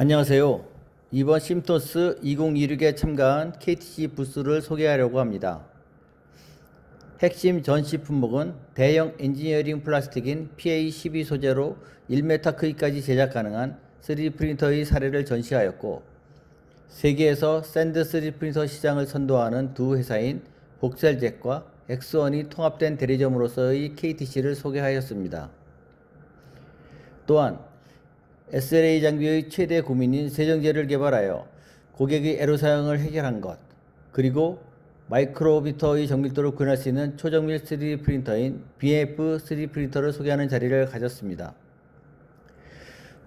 안녕하세요. 이번 심토스 2026에 참가한 KTC 부스를 소개하려고 합니다. 핵심 전시 품목은 대형 엔지니어링 플라스틱인 PA12 소재로 1m 크기까지 제작 가능한 3D 프린터의 사례를 전시하였고, 세계에서 샌드 3D 프린터 시장을 선도하는 두 회사인 복셀jet과 엑스원이 통합된 대리점으로서의 KTC를 소개하였습니다. 또한 SLA 장비의 최대 고민인 세정제를 개발하여 고객의 애로사항을 해결한 것, 그리고 마이크로미터의 정밀도를 구현할 수 있는 초정밀 3D 프린터인 BF 3D 프린터를 소개하는 자리를 가졌습니다.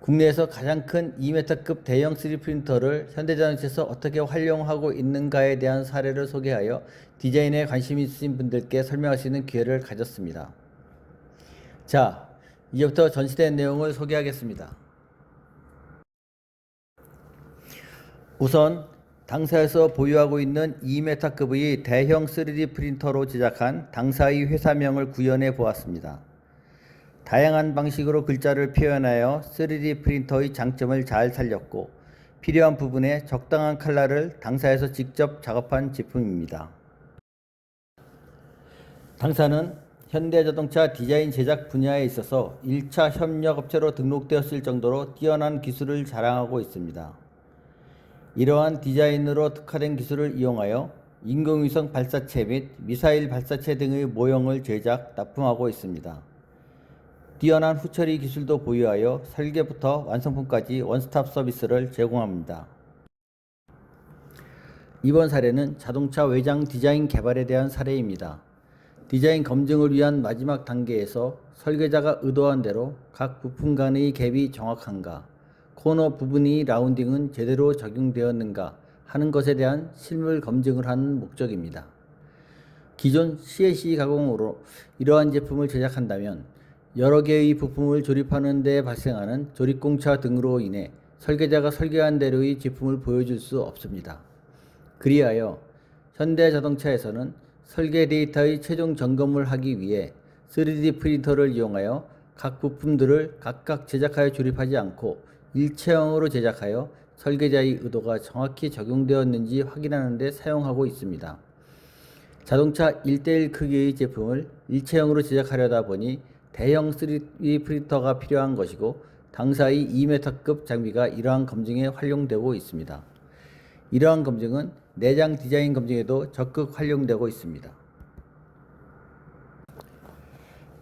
국내에서 가장 큰 2m급 대형 3D 프린터를 현대자동차에서 어떻게 활용하고 있는가에 대한 사례를 소개하여 디자인에 관심이 있으신 분들께 설명할 수 있는 기회를 가졌습니다. 자, 이제부터 전시된 내용을 소개하겠습니다. 우선 당사에서 보유하고 있는 2m급의 대형 3D 프린터로 제작한 당사의 회사명을 구현해 보았습니다. 다양한 방식으로 글자를 표현하여 3D 프린터의 장점을 잘 살렸고, 필요한 부분에 적당한 컬러를 당사에서 직접 작업한 제품입니다. 당사는 현대자동차 디자인 제작 분야에 있어서 1차 협력업체로 등록되었을 정도로 뛰어난 기술을 자랑하고 있습니다. 이러한 디자인으로 특화된 기술을 이용하여 인공위성 발사체 및 미사일 발사체 등의 모형을 제작, 납품하고 있습니다. 뛰어난 후처리 기술도 보유하여 설계부터 완성품까지 원스톱 서비스를 제공합니다. 이번 사례는 자동차 외장 디자인 개발에 대한 사례입니다. 디자인 검증을 위한 마지막 단계에서 설계자가 의도한 대로 각 부품 간의 갭이 정확한가, 코너 부분이 라운딩은 제대로 적용되었는가 하는 것에 대한 실물 검증을 하는 목적입니다. 기존 CNC 가공으로 이러한 제품을 제작한다면 여러 개의 부품을 조립하는 데 발생하는 조립공차 등으로 인해 설계자가 설계한 대로의 제품을 보여줄 수 없습니다. 그리하여 현대자동차에서는 설계 데이터의 최종 점검을 하기 위해 3D 프린터를 이용하여 각 부품들을 각각 제작하여 조립하지 않고 일체형으로 제작하여 설계자의 의도가 정확히 적용되었는지 확인하는 데 사용하고 있습니다. 자동차 1:1 크기의 제품을 일체형으로 제작하려다 보니 대형 3D 프린터가 필요한 것이고, 당사의 2m급 장비가 이러한 검증에 활용되고 있습니다. 이러한 검증은 내장 디자인 검증에도 적극 활용되고 있습니다.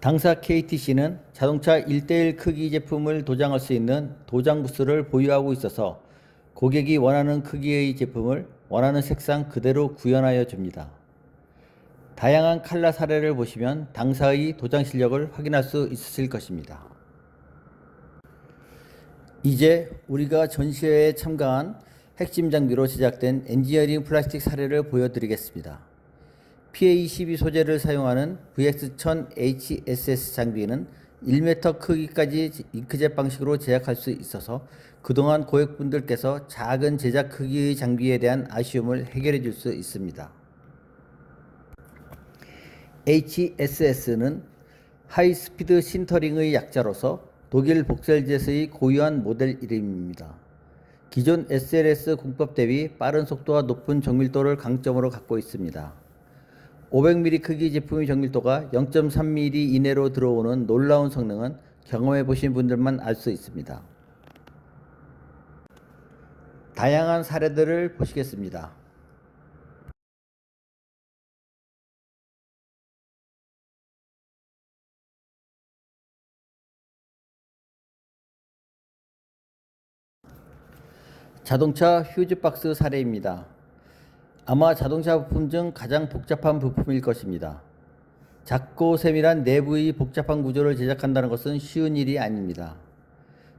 당사 KTC는 자동차 1:1 크기 제품을 도장할 수 있는 도장 부스를 보유하고 있어서 고객이 원하는 크기의 제품을 원하는 색상 그대로 구현하여 줍니다. 다양한 컬러 사례를 보시면 당사의 도장 실력을 확인할 수 있으실 것입니다. 이제 우리가 전시회에 참가한 핵심 장비로 제작된 엔지니어링 플라스틱 사례를 보여드리겠습니다. PA12 소재를 사용하는 VX1000HSS 장비는 1m 크기까지 잉크젯 방식으로 제작할 수 있어서 그동안 고객분들께서 작은 제작 크기의 장비에 대한 아쉬움을 해결해 줄 수 있습니다. HSS는 하이스피드 신터링의 약자로서 독일 복셀젯의 고유한 모델 이름입니다. 기존 SLS 공법 대비 빠른 속도와 높은 정밀도를 강점으로 갖고 있습니다. 500mm 크기 제품의 정밀도가 0.3mm 이내로 들어오는 놀라운 성능은 경험해 보신 분들만 알 수 있습니다. 다양한 사례들을 보시겠습니다. 자동차 휴즈박스 사례입니다. 아마 자동차 부품 중 가장 복잡한 부품일 것입니다. 작고 세밀한 내부의 복잡한 구조를 제작한다는 것은 쉬운 일이 아닙니다.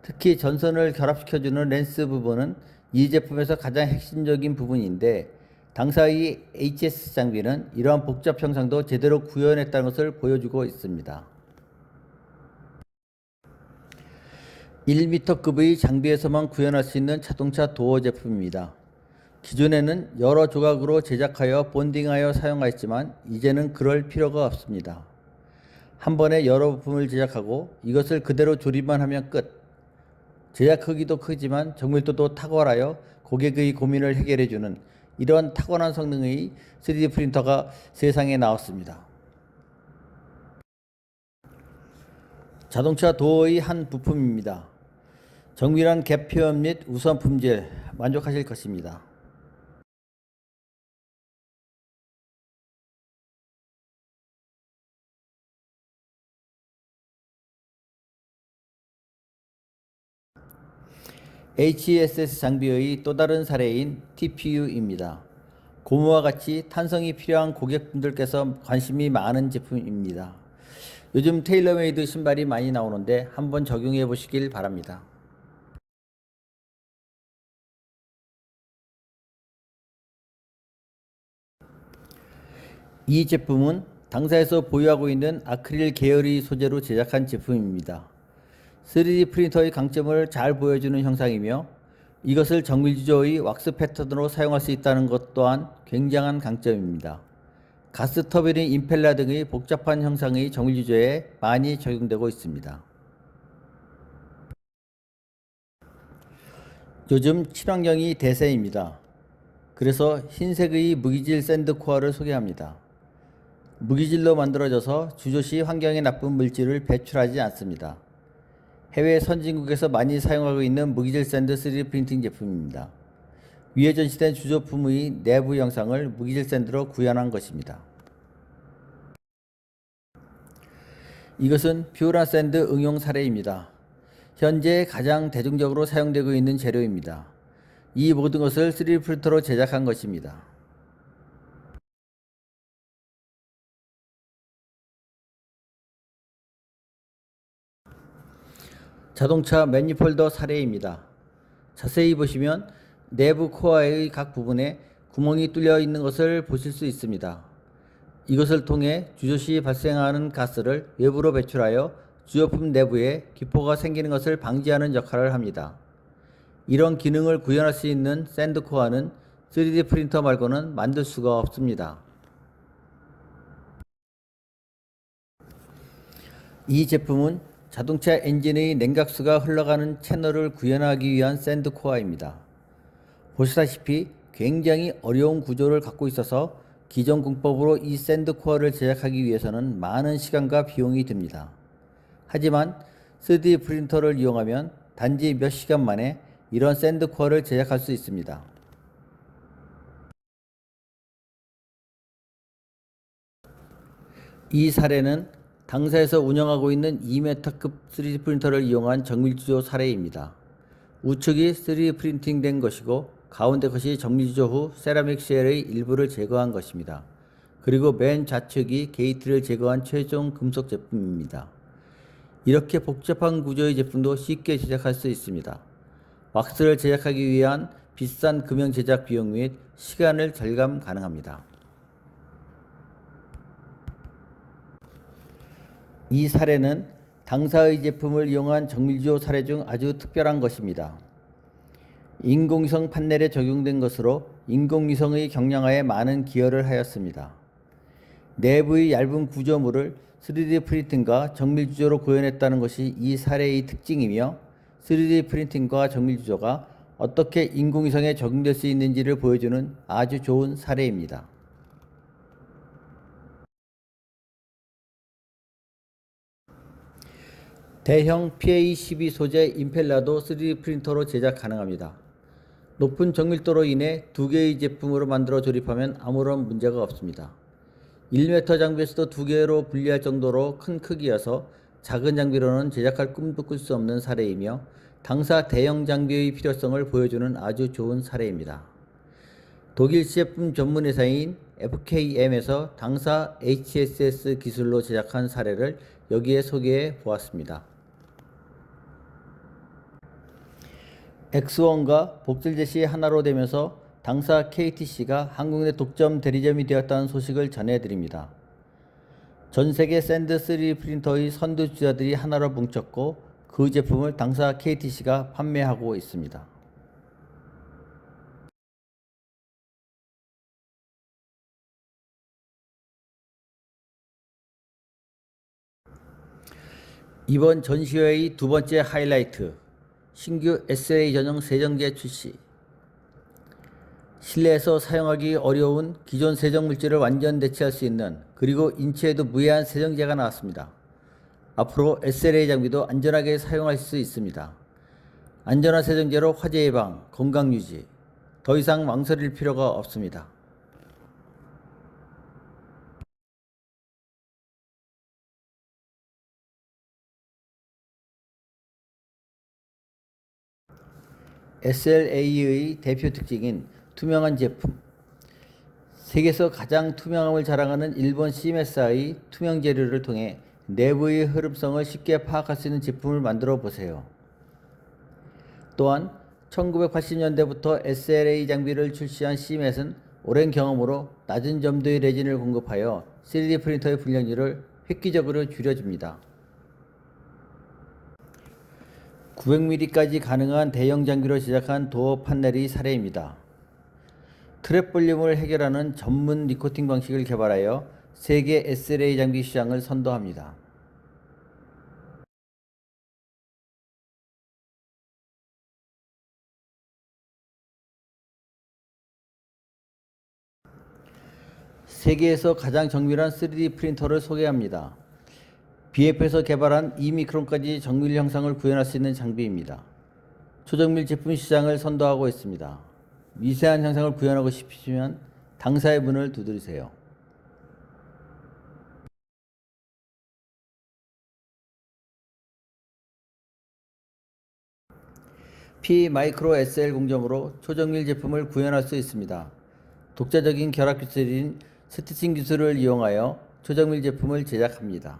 특히 전선을 결합시켜주는 렌스 부분은 이 제품에서 가장 핵심적인 부분인데, 당사의 HS 장비는 이러한 복잡 형상도 제대로 구현했다는 것을 보여주고 있습니다. 1m급의 장비에서만 구현할 수 있는 자동차 도어 제품입니다. 기존에는 여러 조각으로 제작하여 본딩하여 사용하였지만 이제는 그럴 필요가 없습니다. 한 번에 여러 부품을 제작하고 이것을 그대로 조립만 하면 끝. 제작 크기도 크지만 정밀도도 탁월하여 고객의 고민을 해결해주는 이런 타고난 성능의 3D 프린터가 세상에 나왔습니다. 자동차 도어의 한 부품입니다. 정밀한 갭 표현 및 우수한 품질 만족하실 것입니다. HESS 장비의 또 다른 사례인 TPU입니다. 고무와 같이 탄성이 필요한 고객분들께서 관심이 많은 제품입니다. 요즘 테일러메이드 신발이 많이 나오는데 한번 적용해 보시길 바랍니다. 이 제품은 당사에서 보유하고 있는 아크릴 계열의 소재로 제작한 제품입니다. 3D 프린터의 강점을 잘 보여주는 형상이며 이것을 정밀주조의 왁스 패턴으로 사용할 수 있다는 것 또한 굉장한 강점입니다. 가스 터빈의 임펠러 등의 복잡한 형상의 정밀주조에 많이 적용되고 있습니다. 요즘 친환경이 대세입니다. 그래서 흰색의 무기질 샌드코어를 소개합니다. 무기질로 만들어져서 주조시 환경에 나쁜 물질을 배출하지 않습니다. 해외 선진국에서 많이 사용하고 있는 무기질 샌드 3D 프린팅 제품입니다. 위에 전시된 주조품의 내부 영상을 무기질 샌드로 구현한 것입니다. 이것은 퓨어란 샌드 응용 사례입니다. 현재 가장 대중적으로 사용되고 있는 재료입니다. 이 모든 것을 3D 프린터로 제작한 것입니다. 자동차 매니폴더 사례입니다. 자세히 보시면 내부 코어의 각 부분에 구멍이 뚫려 있는 것을 보실 수 있습니다. 이것을 통해 주조 시 발생하는 가스를 외부로 배출하여 주조품 내부에 기포가 생기는 것을 방지하는 역할을 합니다. 이런 기능을 구현할 수 있는 샌드코어는 3D 프린터 말고는 만들 수가 없습니다. 이 제품은 자동차 엔진의 냉각수가 흘러가는 채널을 구현하기 위한 샌드코어입니다. 보시다시피 굉장히 어려운 구조를 갖고 있어서 기존 공법으로 이 샌드코어를 제작하기 위해서는 많은 시간과 비용이 듭니다. 하지만 3D 프린터를 이용하면 단지 몇 시간 만에 이런 샌드코어를 제작할 수 있습니다. 이 사례는 당사에서 운영하고 있는 2m급 3D 프린터를 이용한 정밀주조 사례입니다. 우측이 3D 프린팅된 것이고 가운데 것이 정밀주조 후 세라믹 쉘의 일부를 제거한 것입니다. 그리고 맨 좌측이 게이트를 제거한 최종 금속 제품입니다. 이렇게 복잡한 구조의 제품도 쉽게 제작할 수 있습니다. 왁스를 제작하기 위한 비싼 금형 제작 비용 및 시간을 절감 가능합니다. 이 사례는 당사의 제품을 이용한 정밀주조 사례 중 아주 특별한 것입니다. 인공위성 판넬에 적용된 것으로 인공위성의 경량화에 많은 기여를 하였습니다. 내부의 얇은 구조물을 3D 프린팅과 정밀주조로 구현했다는 것이 이 사례의 특징이며 3D 프린팅과 정밀주조가 어떻게 인공위성에 적용될 수 있는지를 보여주는 아주 좋은 사례입니다. 대형 PA12 소재 임펠러도 3D 프린터로 제작 가능합니다. 높은 정밀도로 인해 두 개의 제품으로 만들어 조립하면 아무런 문제가 없습니다. 1m 장비에서도 두 개로 분리할 정도로 큰 크기여서 작은 장비로는 제작할 꿈도 꿀 수 없는 사례이며 당사 대형 장비의 필요성을 보여주는 아주 좋은 사례입니다. 독일 시제품 전문 회사인 FKM에서 당사 HSS 기술로 제작한 사례를 여기에 소개해 보았습니다. X1과 복슬젯이 하나로 되면서 당사 KTC가 한국 내 독점 대리점이 되었다는 소식을 전해드립니다. 전세계 샌드 3D 프린터의 선두주자들이 하나로 뭉쳤고 그 제품을 당사 KTC가 판매하고 있습니다. 이번 전시회의 두 번째 하이라이트, 신규 SLA 전용 세정제 출시. 실내에서 사용하기 어려운 기존 세정 물질을 완전 대체할 수 있는, 그리고 인체에도 무해한 세정제가 나왔습니다. 앞으로 SLA 장비도 안전하게 사용할 수 있습니다. 안전한 세정제로 화재 예방, 건강 유지, 더 이상 망설일 필요가 없습니다. SLA의 대표 특징인 투명한 제품. 세계에서 가장 투명함을 자랑하는 일본 시메사의 투명 재료를 통해 내부의 흐름성을 쉽게 파악할 수 있는 제품을 만들어 보세요. 또한 1980년대부터 SLA 장비를 출시한 시met은 오랜 경험으로 낮은 점도의 레진을 공급하여 3D 프린터의 불량률을 획기적으로 줄여줍니다. 900mm까지 가능한 대형 장비로 제작한 도어 판넬의 사례입니다. 트랩 볼륨을 해결하는 전문 리코팅 방식을 개발하여 세계 SLA 장비 시장을 선도합니다. 세계에서 가장 정밀한 3D 프린터를 소개합니다. BF에서 개발한 2미크론까지 정밀 형상을 구현할 수 있는 장비입니다. 초정밀 제품 시장을 선도하고 있습니다. 미세한 형상을 구현하고 싶으시면 당사의 문을 두드리세요. P 마이크로 SL 공정으로 초정밀 제품을 구현할 수 있습니다. 독자적인 결합 기술인 스티칭 기술을 이용하여 초정밀 제품을 제작합니다.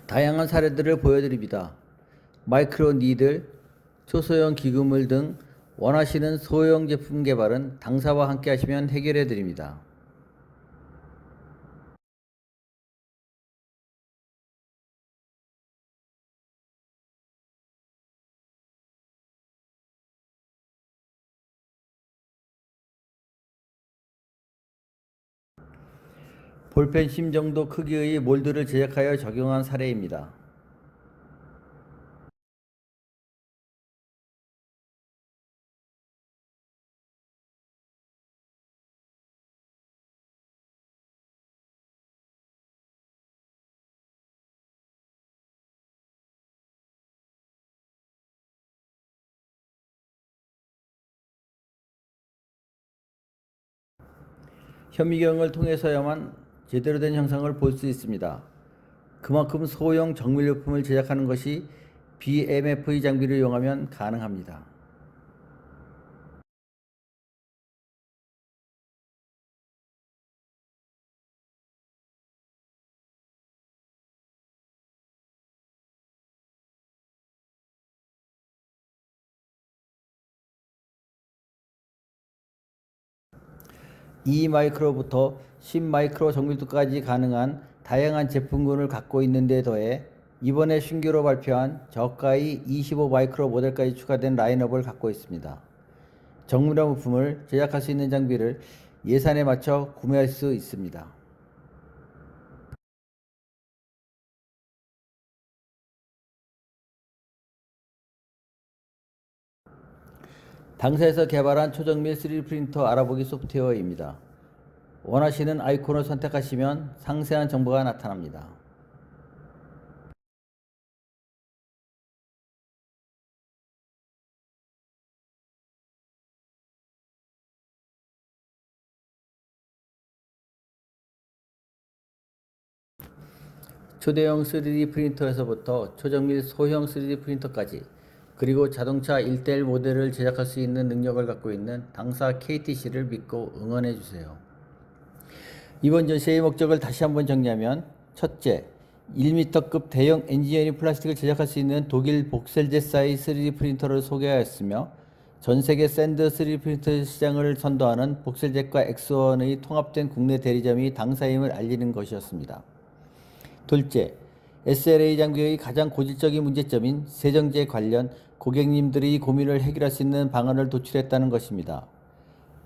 다양한 사례들을 보여드립니다. 마이크로 니들, 초소형 기구물 등 원하시는 소형 제품 개발은 당사와 함께 하시면 해결해 드립니다. 볼펜 심 정도 크기의 몰드를 제작하여 적용한 사례입니다. 현미경을 통해서야만 제대로 된 형상을 볼 수 있습니다. 그만큼 소형 정밀용품을 제작하는 것이 BMF 장비를 이용하면 가능합니다. E 마이크로부터 10 마이크로 정밀도까지 가능한 다양한 제품군을 갖고 있는 데 더해 이번에 신규로 발표한 저가의 25 마이크로 모델까지 추가된 라인업을 갖고 있습니다. 정밀한 부품을 제작할 수 있는 장비를 예산에 맞춰 구매할 수 있습니다. 당사에서 개발한 초정밀 3D 프린터 알아보기 소프트웨어입니다. 원하시는 아이콘을 선택하시면 상세한 정보가 나타납니다. 초대형 3D 프린터에서부터 초정밀 소형 3D 프린터까지, 그리고 자동차 1:1 모델을 제작할 수 있는 능력을 갖고 있는 당사 KTC를 믿고 응원해 주세요. 이번 전시회의 목적을 다시 한번 정리하면, 첫째, 1m급 대형 엔지니어링 플라스틱을 제작할 수 있는 독일 복셀제사의 3D 프린터를 소개하였으며, 전세계 샌드 3D 프린터 시장을 선도하는 복셀jet과 엑스원의 통합된 국내 대리점이 당사임을 알리는 것이었습니다. 둘째, SLA 장비의 가장 고질적인 문제점인 세정제 관련 고객님들의 고민을 해결할 수 있는 방안을 도출했다는 것입니다.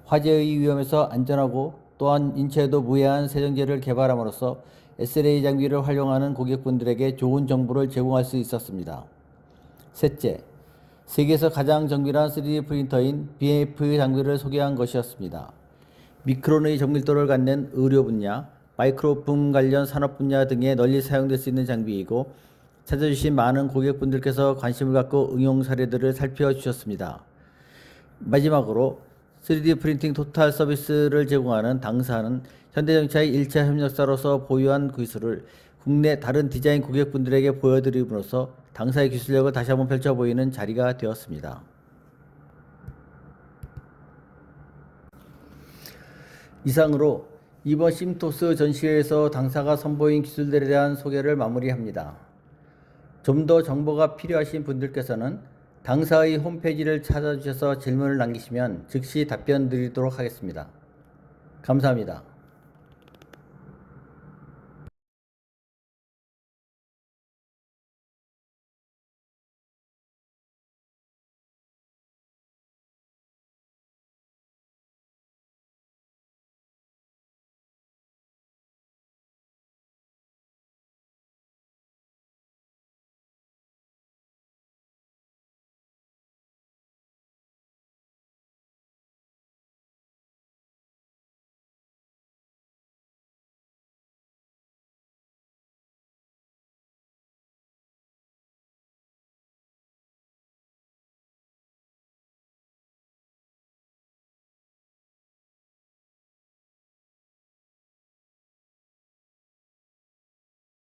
화재의 위험에서 안전하고 또한 인체에도 무해한 세정제를 개발함으로써 SLA 장비를 활용하는 고객분들에게 좋은 정보를 제공할 수 있었습니다. 셋째, 세계에서 가장 정밀한 3D 프린터인 BMF 장비를 소개한 것이었습니다. 미크론의 정밀도를 갖는 의료 분야, 마이크로품 관련 산업 분야 등에 널리 사용될 수 있는 장비이고 찾아주신 많은 고객분들께서 관심을 갖고 응용 사례들을 살펴주셨습니다. 마지막으로 3D 프린팅 토탈 서비스를 제공하는 당사는 현대자동차의 1차 협력사로서 보유한 기술을 국내 다른 디자인 고객분들에게 보여드림으로써 당사의 기술력을 다시 한번 펼쳐 보이는 자리가 되었습니다. 이상으로 이번 심토스 전시회에서 당사가 선보인 기술들에 대한 소개를 마무리합니다. 좀 더 정보가 필요하신 분들께서는 당사의 홈페이지를 찾아주셔서 질문을 남기시면 즉시 답변 드리도록 하겠습니다. 감사합니다.